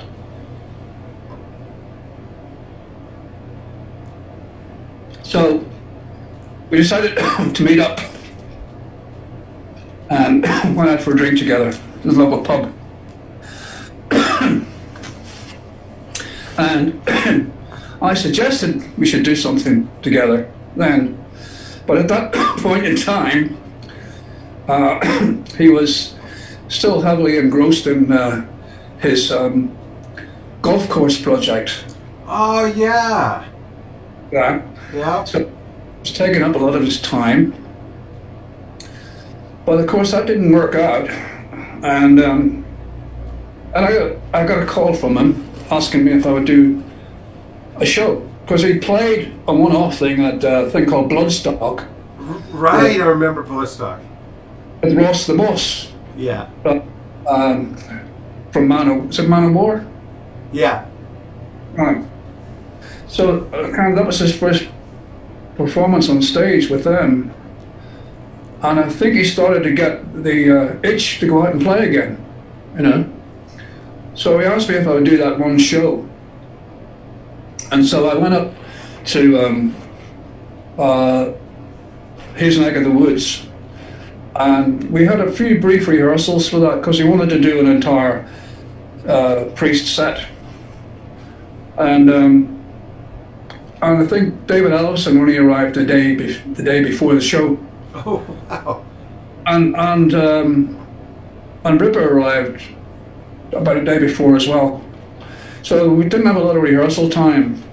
So we decided to meet up and went out for a drink together at the local pub. And I suggested we should do something together then. But at that point in time, he was still heavily engrossed in his golf course project. Oh, yeah. Yeah. Yeah. So it was taking up a lot of his time. But of course that didn't work out. And I got a call from him asking me if I would do a show. Because he played a one-off thing at a thing called Bloodstock. Right, I remember Bloodstock. With Ross the Boss. Yeah. From is it Man of War? Yeah. Right. So that was his first performance on stage with them. And I think he started to get the itch to go out and play again, you know. So he asked me if I would do that one show. And so I went up to his neck of the woods, and we had a few brief rehearsals for that because he wanted to do an entire Priest set. And I think David Ellison only arrived the day before the show. Oh, wow. And Ripper arrived about a day before as well. So we didn't have a lot of rehearsal time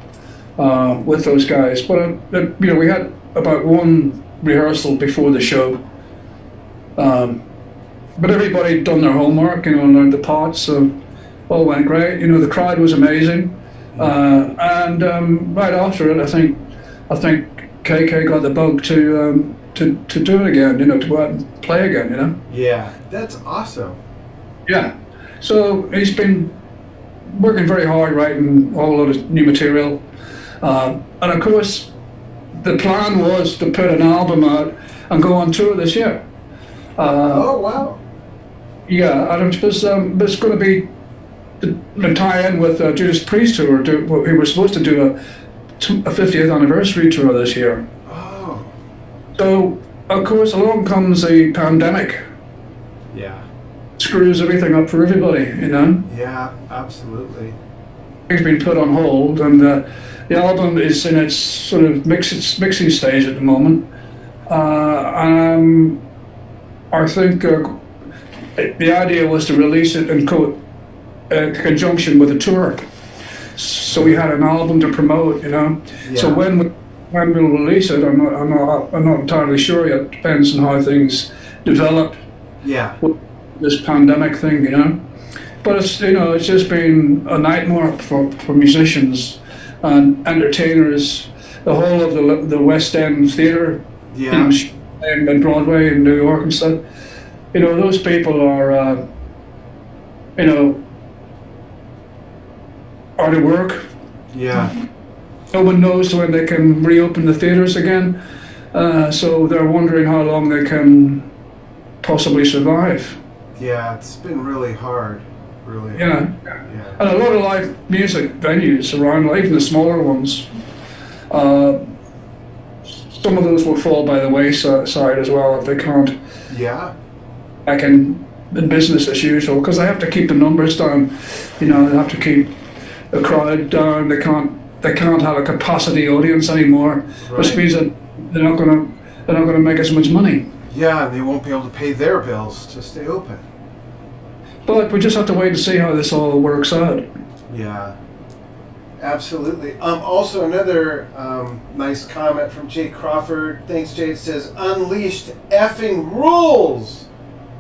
with those guys, but we had about one rehearsal before the show. But everybody had done their homework, and learned the parts, so all went great. The crowd was amazing, and right after it, I think KK got the bug to do it again, to go out and play again, Yeah, that's awesome. Yeah. So he's been working very hard writing all of his new material. And of course, the plan was to put an album out and go on tour this year. Oh, wow. Yeah, and it was going to be to tie in with Judas Priest tour. We were supposed to do a 50th anniversary tour this year. Oh. So, of course, along comes the pandemic. Yeah. screws everything up for everybody, you know. Yeah, absolutely. It's been put on hold, and the album is in its sort of mixing stage at the moment. I think the idea was to release it in conjunction with a tour. So we had an album to promote, you know. Yeah. So when we'll release it, I'm not entirely sure yet. Depends on how things develop. Yeah. With this pandemic thing, you know. But it's, you know, it's just been a nightmare for musicians and entertainers. The whole of the West End theatre, Yeah. you know, and Broadway in New York and stuff. You know, those people are, you know, out of work. Yeah. No one knows when they can reopen the theatres again. So they're wondering how long they can possibly survive. Yeah, it's been really hard. Really. Yeah. Yeah. And a lot of live music venues around, like even the smaller ones, some of those will fall by the wayside as well if they can't Yeah. back in business as usual, because they have to keep the numbers down. You know, they have to keep the crowd down. They can't have a capacity audience anymore, which Right. means that they're not gonna make as much money. Yeah, and they won't be able to pay their bills to stay open. But we just have to wait and see how this all works out. Yeah, absolutely. Also, another nice comment from Jay Crawford. Thanks, Jay. It says, "Unleashed effing rules."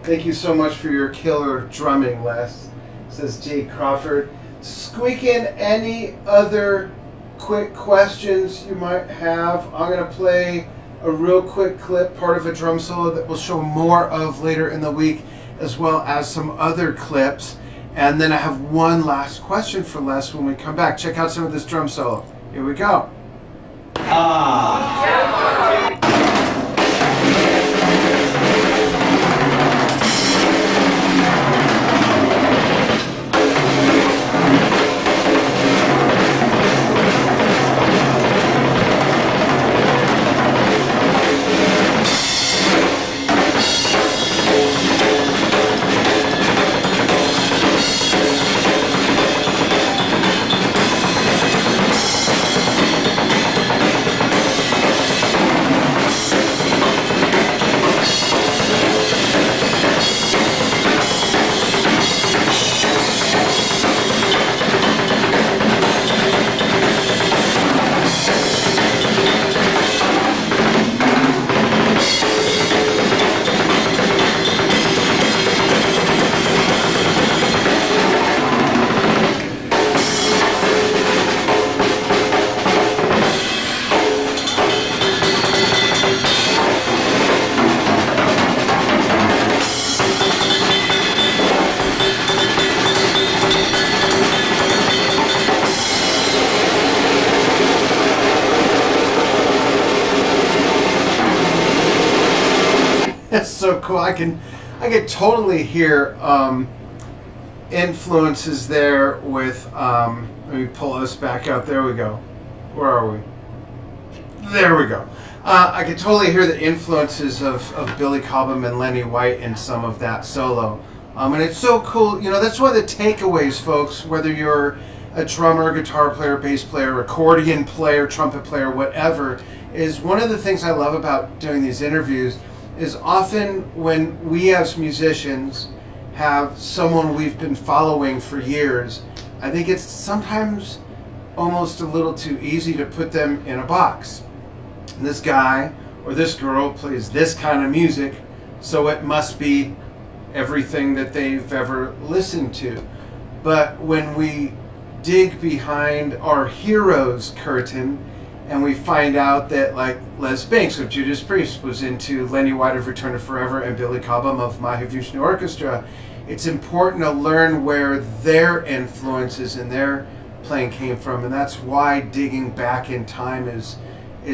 Thank you so much for your killer drumming, Les. Says Jay Crawford. Squeak in any other quick questions you might have. I'm gonna play a real quick clip, part of a drum solo that we'll show more of later in the week, as well as some other clips. And then I have one last question for Les when we come back. Check out some of this drum solo. Here we go. That's so cool. I can totally hear influences there with let me pull us back out. There we go. Where are we? There we go. I can totally hear the influences of Billy Cobham and Lenny White in some of that solo. And it's so cool. You know, that's one of the takeaways, folks, whether you're a drummer, guitar player, bass player, accordion player, trumpet player, whatever, is one of the things I love about doing these interviews is often when we as musicians have someone we've been following for years, I think it's sometimes almost a little too easy to put them in a box. And this guy or this girl plays this kind of music, so it must be everything that they've ever listened to. But when we dig behind our hero's curtain and we find out that, like, Les Binks of Judas Priest was into Lenny White of Return to Forever and Billy Cobham of Mahavishnu Orchestra, it's important to learn where their influences and their playing came from, and that's why digging back in time is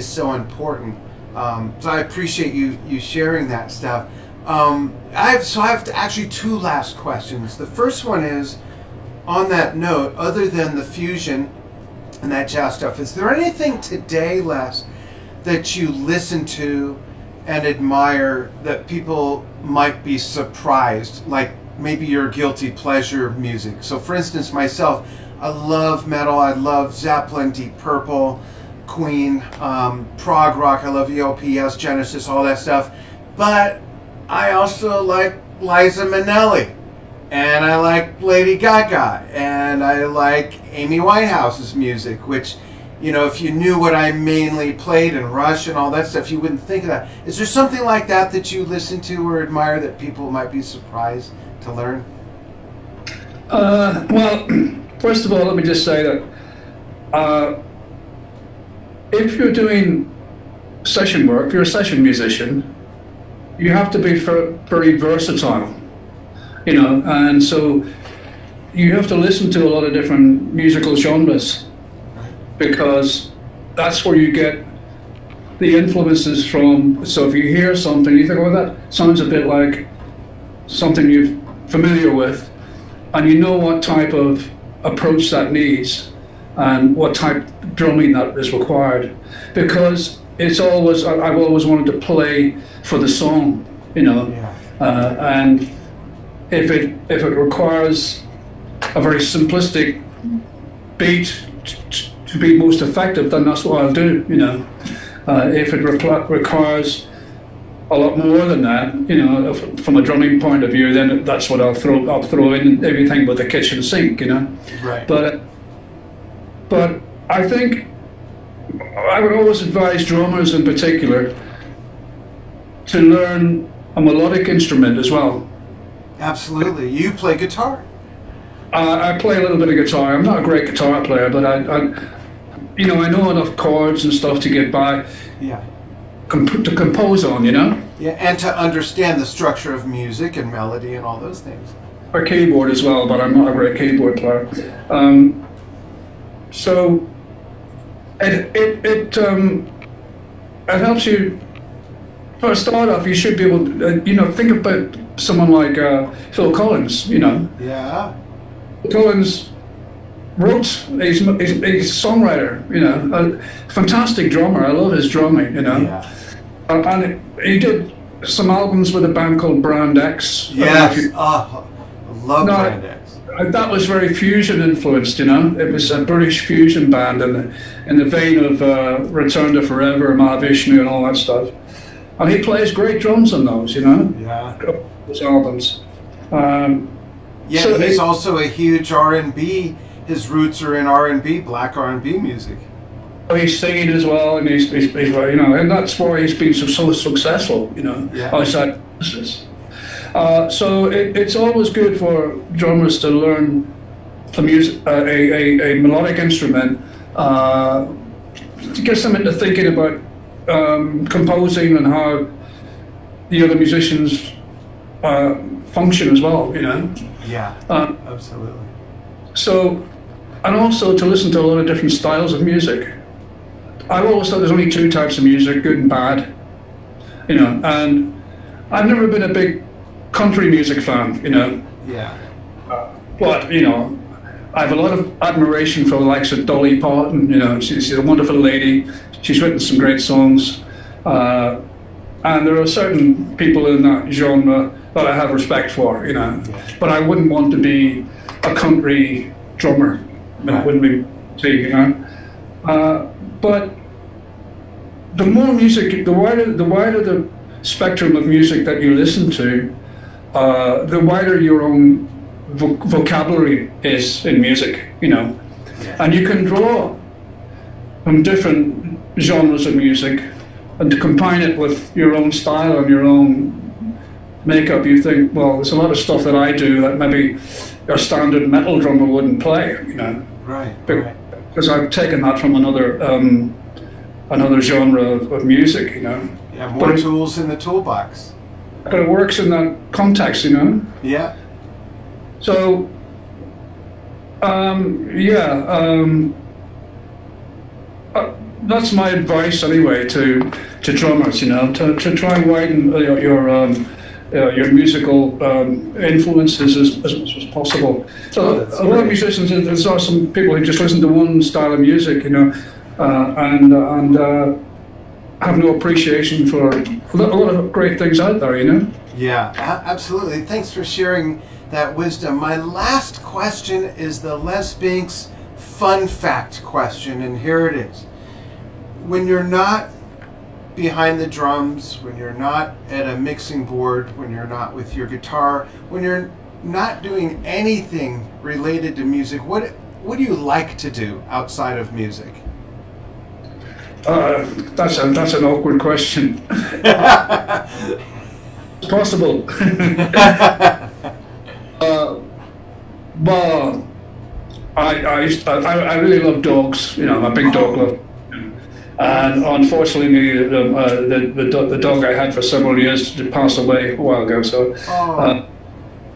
so important. So I appreciate you sharing that stuff. I have actually two last questions. The first one is, on that note, other than the fusion and that jazz stuff, is there anything today, Les, that you listen to and admire that people might be surprised? Like maybe your guilty pleasure music. So for instance, myself, I love metal. I love Zeppelin, Deep Purple, Queen, prog rock. I love ELP, Yes, Genesis, all that stuff. But I also like Liza Minnelli, and I like Lady Gaga, and I like Amy Winehouse's music, which, you know, if you knew what I mainly played and Rush and all that stuff, you wouldn't think of that. Is there something like that that you listen to or admire that people might be surprised to learn? Well, first of all, let me just say that if you're doing session work, if you're a session musician, you have to be very versatile, you know, and so you have to listen to a lot of different musical genres, because that's where you get the influences from. So if you hear something, you think, oh, that sounds a bit like something you're familiar with, and you know what type of approach that needs and what type of drumming that is required. Because it's always, I've always wanted to play for the song, you know, and if it requires a very simplistic beat to be most effective, then that's what I'll do, you know. If it requires a lot more than that, you know, from a drumming point of view, then that's what I'll throw in everything but the kitchen sink, you know. Right. But I think I would always advise drummers in particular to learn a melodic instrument as well. Absolutely. You play guitar. I play a little bit of guitar. I'm not a great guitar player, but I know enough chords and stuff to get by. Yeah. To compose on, you know. Yeah, and to understand the structure of music and melody and all those things. A keyboard as well, but I'm not a great keyboard player. So it helps you. For a start off, you should be able to, think about someone like Phil Collins, you know. Yeah. Collins wrote, he's a songwriter, you know, a fantastic drummer. I love his drumming, you know. Yeah. And he did some albums with a band called Brand X. Yes. I love Brand X. That was very fusion influenced, you know. It was a British fusion band in the vein of Return to Forever, Mahavishnu and all that stuff. And he plays great drums on those, you know. Yeah. Those albums. Yeah, so he's also a huge R&B. His roots are in R&B, black R&B music. He's singing as well, and he's you know, and that's why he's been so successful, you know, outside business. So it's always good for drummers to learn a melodic instrument, to get them into thinking about composing and how the other musicians function as well, you know. Yeah, absolutely. So, and also to listen to a lot of different styles of music. I've always thought there's only two types of music, good and bad, you know, and I've never been a big country music fan, you know. Yeah. But, you know, I have a lot of admiration for the likes of Dolly Parton, you know, she's a wonderful lady, she's written some great songs, and there are certain people in that genre that I have respect for, you know, but I wouldn't want to be a country drummer, it wouldn't be, you know. But the more music, the wider the spectrum of music that you listen to, the wider your own vocabulary is in music, you know. And you can draw from different genres of music and to combine it with your own style and your own makeup. You think, well, there's a lot of stuff that I do that maybe a standard metal drummer wouldn't play, you know. Right. Because I've taken that from another genre of music, you know. Yeah, more tools in the toolbox. But it works in that context, you know. Yeah. So, that's my advice anyway to drummers, you know, to try and widen your musical influences as much as possible. So a lot of musicians, there's some people who just listen to one style of music, you know, and have no appreciation for a lot of great things out there, you know. Yeah, absolutely. Thanks for sharing that wisdom. My last question is the Les Binks fun fact question, and here it is. When you're not behind the drums, when you're not at a mixing board, when you're not with your guitar, when you're not doing anything related to music, what do you like to do outside of music? That's an awkward question. It's possible. Well, I really love dogs. You know, I'm a big dog lover. And unfortunately, the dog I had for several years passed away a while ago. So,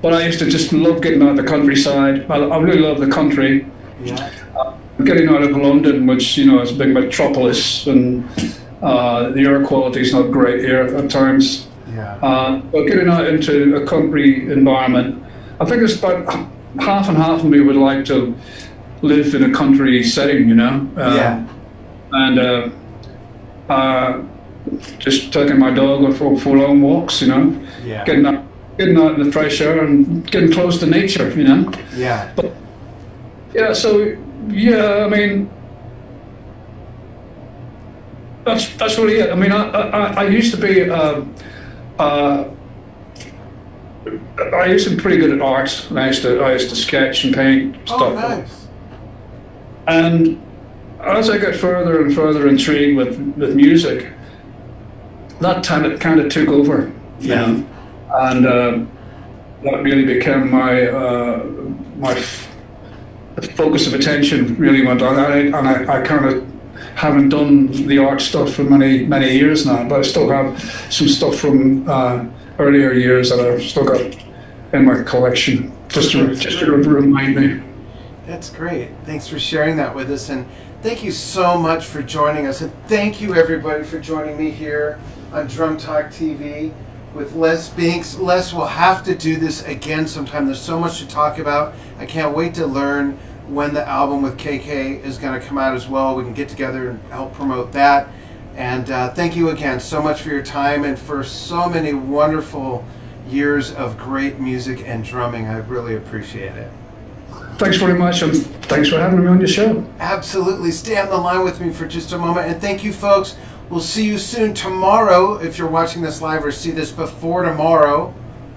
but I used to just love getting out of the countryside. I really love the country. Yeah. Getting out of London, which, you know, is a big metropolis, and the air quality is not great here at times. Yeah. But getting out into a country environment, I think it's about half and half of me would like to live in a country setting, you know. Yeah. And just taking my dog for long walks, you know. Yeah. Getting out in the fresh air and getting close to nature, you know. Yeah. But yeah, so yeah, I mean, that's really it. I mean, I used to be I used to be pretty good at art. I used to sketch and paint stuff. Oh, nice. And as I got further and further intrigued with music, that kind of took over, you know, and that really became my the focus of attention. Really went on, and I kind of haven't done the art stuff for many years now, but I still have some stuff from earlier years that I've still got in my collection, just to remind me. That's great. Thanks for sharing that with us, and thank you so much for joining us, and thank you everybody for joining me here on Drum Talk TV with Les Binks. Les, we'll have to do this again sometime. There's so much to talk about. I can't wait to learn when the album with KK is going to come out as well. We can get together and help promote that. And thank you again so much for your time and for so many wonderful years of great music and drumming. I really appreciate it. Thanks very much, and thanks for having me on your show. Absolutely. Stay on the line with me for just a moment. And thank you, folks. We'll see you soon tomorrow. If you're watching this live or see this before tomorrow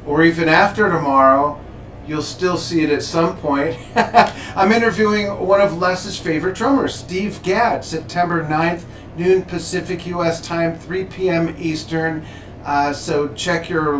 or even after tomorrow, you'll still see it at some point. I'm interviewing one of Les's favorite drummers, Steve Gadd, September 9th, noon Pacific U.S. time, 3 p.m. Eastern. So check your